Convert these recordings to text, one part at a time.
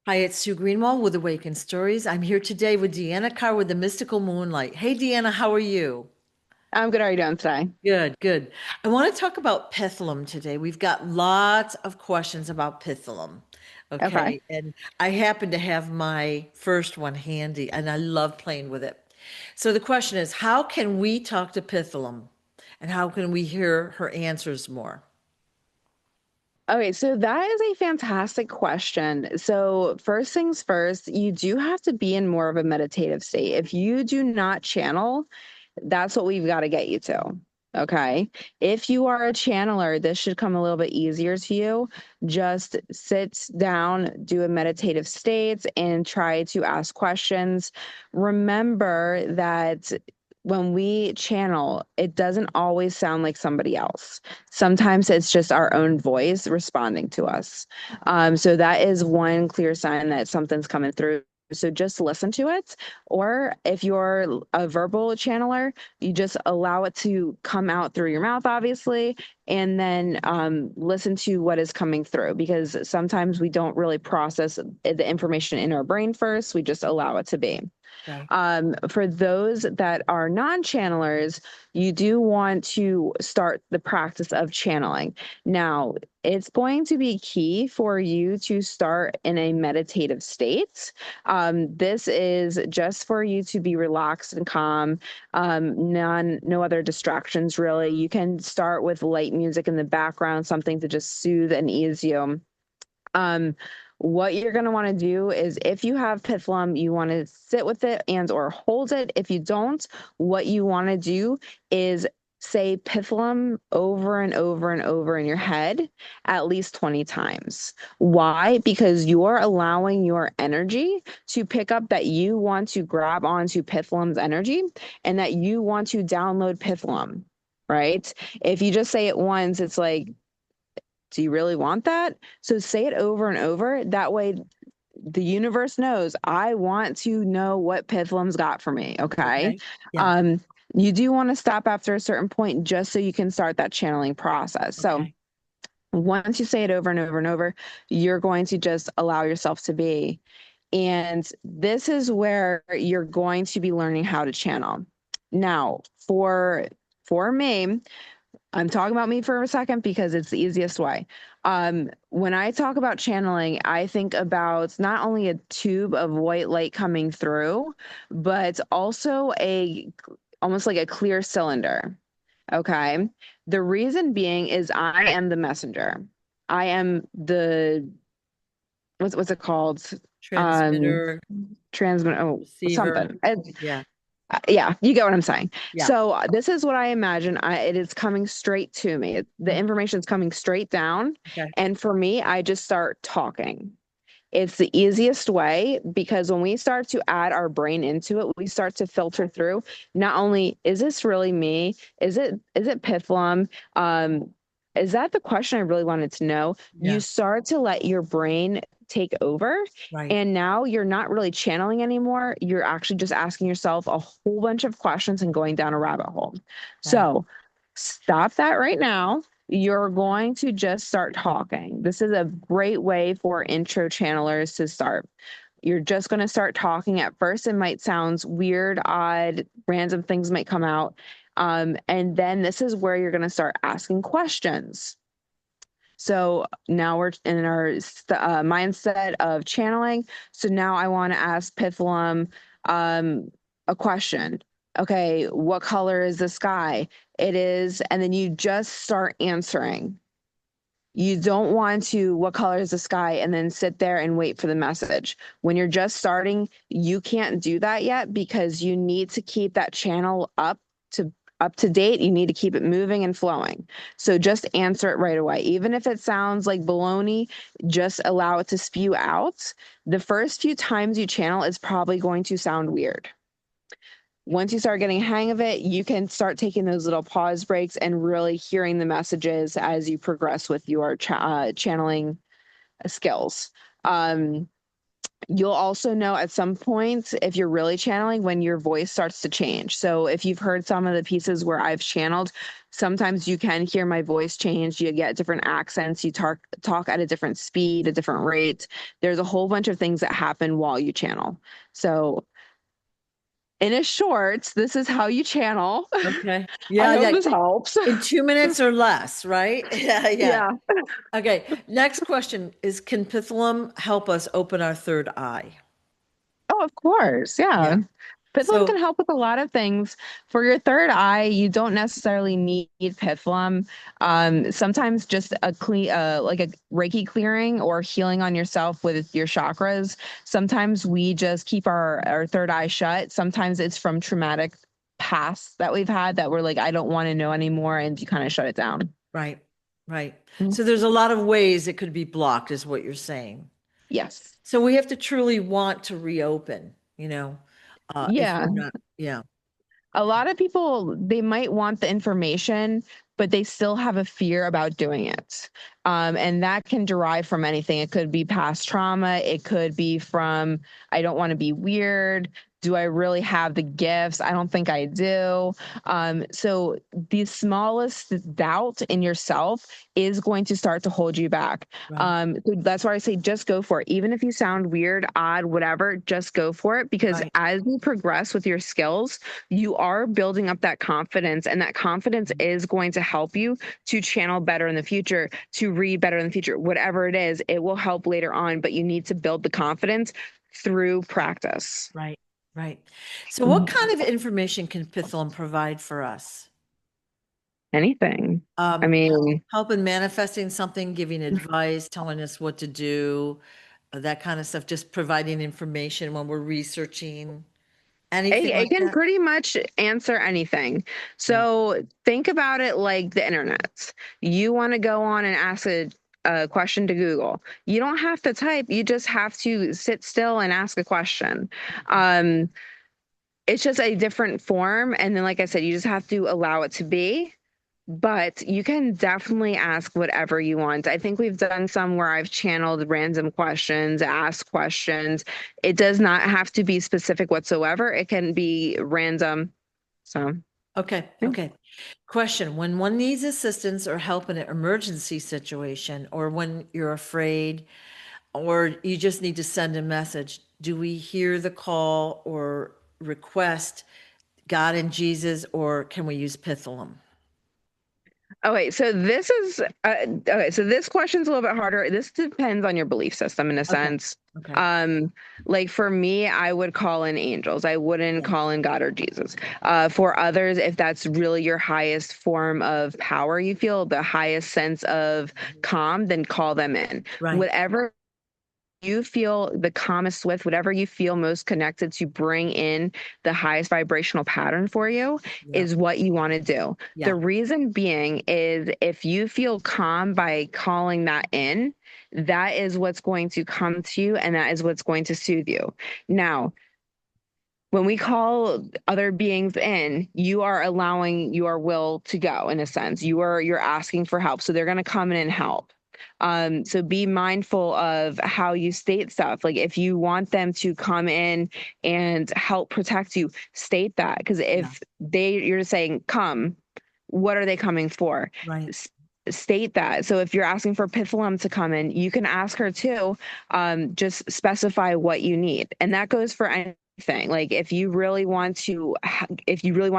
Hi, it's Sue Greenwald with Awakened Stories. I'm here today with Deanna Carr with the Mystical Moonlight. Hey, Deanna, how are you? I'm good. How are you doing today? Good, good. I want to talk about Pitholem today. We've got lots of questions about Pitholem. Okay. Okay, and I happen to have my first one handy and I love playing with it. So the question is, how can we talk to Pitholem and how can we hear her answers more? Okay, so that is a fantastic question. So, first things first, you do have to be in more of a meditative state. If you do not channel, that's what we've got to get you to. Okay. If you are a channeler, this should come a little bit easier to you. Just sit down, do a meditative state, and try to ask questions. Remember that when we channel, it doesn't always sound like somebody else. Sometimes it's just our own voice responding to us. So that is one clear sign that something's coming through. So just listen to it. Or if you're a verbal channeler, you just allow it to come out through your mouth, obviously, and then listen to what is coming through because sometimes we don't really process the information in our brain first. We just allow it to be. Okay. For those that are non-channelers, you do want to start the practice of channeling. Now, it's going to be key for you to start in a meditative state. This is just for you to be relaxed and calm. No other distractions really. You can start with light music in the background, something to just soothe and ease you. Um, what you're going to want to do is if you have pithlum, you want to sit with it and or hold it. If you don't, what you want to do is say pithlum over and over and over in your head at least 20 times. Why? Because you're allowing your energy to pick up that you want to grab onto pithlum's energy and that you want to download pithlum, right? If you just say it once, it's like, do you really want that? So say it over and over. That way, the universe knows I want to know what Pithlum's got for me. Okay. Okay. Yeah. Um, you do want to stop after a certain point just so you can start that channeling process. So Okay. once you say it over and over and over, you're going to just allow yourself to be. And this is where you're going to be learning how to channel. Now, for me, I'm talking about me for a second because it's the easiest way. When I talk about channeling, I think about not only a tube of white light coming through, but also a almost like a clear cylinder. Okay. The reason being is I am the messenger. I am the what's it called? Um, Transmitter, transmit. Oh, receiver. something. Yeah. Yeah, you get what I'm saying. Yeah. So this is what I imagine. It is coming straight to me. The Mhm. information is coming straight down. Okay. And for me, I just start talking. It's the easiest way because when we start to add our brain into it, we start to filter through. Not only is this really me? Is it Pithlum? Is that the question I really wanted to know? You Yeah. start to let your brain take over, Right. and now you're not really channeling anymore. You're actually just asking yourself a whole bunch of questions and going down a rabbit hole. Right. So stop that right now. You're going to just start talking. This is a great way for intro channelers to start. You're just going to start talking. At first, it might sound weird, odd, random things might come out. And then this is where you're going to start asking questions. So now we're in our mindset of channeling. So now I want to ask Pithlum a question. Okay, what color is the sky? It is, and then you just start answering. You don't want to, what color is the sky, and then sit there and wait for the message. When you're just starting, you can't do that yet because you need to keep that channel to up to date. You need to keep it moving and flowing. So just answer it right away. Even if it sounds like baloney, just allow it to spew out. The first few times you channel is probably going to sound weird. Once you start getting a hang of it, you can start taking those little pause breaks and really hearing the messages as you progress with your channeling skills. Um, You'll also know at some point if you're really channeling when your voice starts to change. So if you've heard some of the pieces where I've channeled, sometimes you can hear my voice change. You get different accents. You talk at a different speed, a different rate. There's a whole bunch of things that happen while you channel. So in a short, this is how you channel. Okay. I Yeah, hope yeah. this helps. In 2 minutes or less, right? Yeah, yeah. Yeah. Okay. Next question is, can Pitholem help us open our third eye? Oh, of course. Yeah. Yeah. Pitholem can So, help with a lot of things. For your third eye, you don't necessarily need Pitholem. Sometimes just a clean, like a Reiki clearing or healing on yourself with your chakras. Sometimes we just keep our third eye shut. Sometimes it's from traumatic past that we've had that we're like, I don't want to know anymore, and you kind of shut it down. right, right. Mm. So there's a lot of ways it could be blocked, is what you're saying. Yes. So we have to truly want to reopen, if Yeah. we're not, yeah, A lot of people, they might want the information, but they still have a fear about doing it. And that can derive from anything. It could be past trauma. It could be from, I don't want to be weird. Do I really have the gifts? I don't think I do. So the smallest doubt in yourself is going to start to hold you back. right, So that's why I say just go for it. Even if you sound weird, odd, whatever, just go for it. Because right, as you progress with your skills, you are building up that confidence, and that confidence is going to help you to channel better in the future, to read better in the future, whatever it is, it will help later on, but you need to build the confidence through practice. right, right. So what kind of information can Pitholem provide for us? Anything. I Um, mean, Help in manifesting something, giving advice, telling us what to do, that kind of stuff, just providing information when we're researching, anything it like can that? pretty much answer anything. Yeah, So think about it like the internet. You want to go on and ask a question to Google. You don't have to type, you just have to sit still and ask a question. Um, it's just a different form. And then, like I said, you just have to allow it to be. But you can definitely ask whatever you want. I think we've done some where I've channeled random questions, asked questions. It does not have to be specific whatsoever. It can be random. So, okay, yeah. okay. Question, when one needs assistance or help in an emergency situation, or when you're afraid, or you just need to send a message, do we hear the call or request God and Jesus, or can we use Pitholem? Okay, so this is okay. So this question's a little bit harder. This depends on your belief system in a Okay, sense. okay, Um, like for me, I would call in angels. I wouldn't yeah, call in God or Jesus. For others, if that's really your highest form of power, you feel the highest sense of calm, then call them in. right, Whatever you feel the calmest with, whatever you feel most connected to bring in the highest vibrational pattern for you, yeah, is what you want to do. The yeah, reason being is if you feel calm by calling that in, that is what's going to come to you, and that is what's going to soothe you. Now, when we call other beings in, you are allowing your will to go in a sense. You're asking for help. So they're going to come in and help. So be mindful of how you state stuff. Like if you want them to come in and help protect you, state that. Because yeah, if you're just saying come, what are they coming for? right, State that. So if you're asking for Pitholem to come in, you can ask her too. Just specify what you need, and that goes for anything. Like if you really want to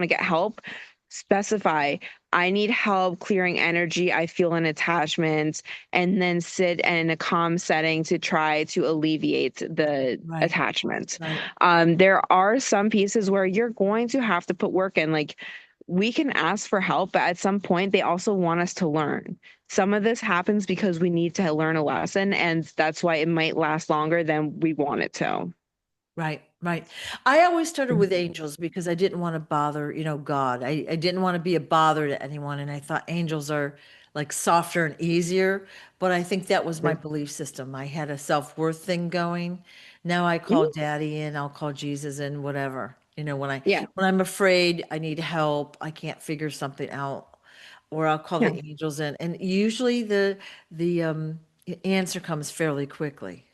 get help, specify. I need help clearing energy. I feel an attachment, and then sit in a calm setting to try to alleviate the right, attachment. right, There are some pieces where you're going to have to put work in, like we can ask for help, but at some point they also want us to learn. Some of this happens because we need to learn a lesson, and that's why it might last longer than we want it to. right, right. I always started with angels because I didn't want to bother, God. I didn't want to be a bother to anyone. And I thought angels are like softer and easier. But I think that was my belief system. I had a self-worth thing going. Now I call Mhm. daddy in, I'll call Jesus in, whatever. Yeah, When I'm afraid, I need help, I can't figure something out, or I'll call yeah. the angels in. And usually the answer comes fairly quickly.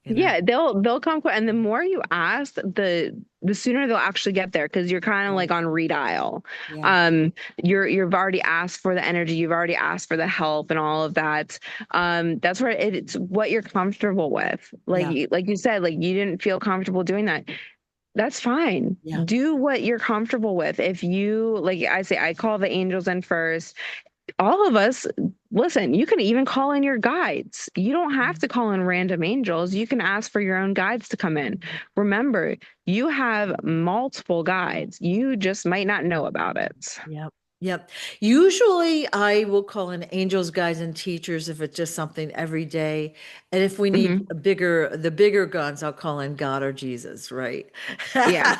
you know? Yeah, they'll come quick, and the more you ask, the sooner they'll actually get there because you're kind of like Right. on redial. Yeah. Um, you've already asked for the energy, you've already asked for the help and all of that. That's where it's what you're comfortable with. Yeah. Like you said, like you didn't feel comfortable doing that. That's fine. Yeah. Do what you're comfortable with. If you, like I say, I call the angels in first. All of us, listen, you can even call in your guides. You don't have to call in random angels. You can ask for your own guides to come in. Remember, you have multiple guides. You just might not know about it. Yep. Yep. Usually I will call in angels, guides, and teachers if it's just something every day. And if we need Hmm. the bigger guns, I'll call in God or Jesus, right? Yeah.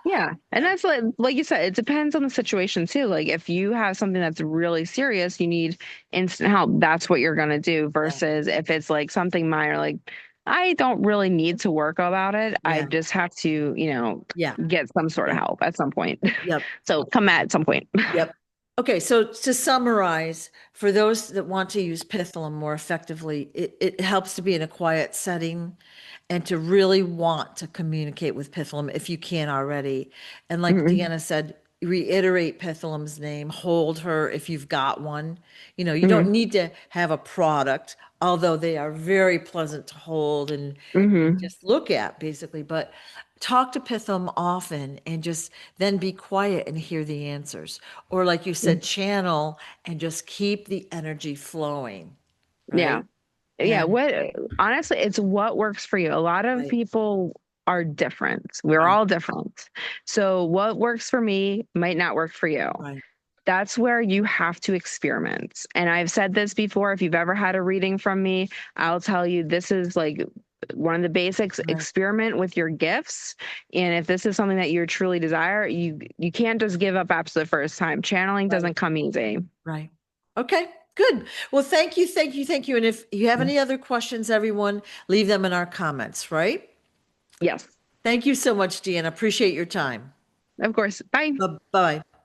Yeah. And that's like you said, it depends on the situation too. Like if you have something that's really serious, you need instant help, that's what you're gonna do Yeah. versus if it's like something minor, like I don't really need to work about it. I Yeah. just have to, Yeah. get some sort of Yeah. help at some point. Yep. So come at some point. Yep. Okay, so to summarize, for those that want to use Pitholem more effectively, it helps to be in a quiet setting and to really want to communicate with Pitholem if you can already. And like Hmm. Deanna said, reiterate Pitholem's name, hold her if you've got one. You don't Hmm. need to have a product, although they are very pleasant to hold and Hmm. just look at, basically. But talk to Pitholem often and just then be quiet and hear the answers. Or like you said, channel and just keep the energy flowing, Yeah. right? Yeah, And what honestly, it's what works for you. A lot of right, people are different. We're right, all different. So what works for me might not work for you. right, That's where you have to experiment. And I've said this before, if you've ever had a reading from me, I'll tell you this is like one of the basics, right, experiment with your gifts. And if this is something that you truly desire, you can't just give up after the first time. Channeling right, doesn't come easy. right. Okay, good. Well, thank you, thank you, thank you. And if you have any other questions, everyone, leave them in our comments, right? Yes, Thank you so much, Deanna. Appreciate your time. of course. Bye. Bye bye.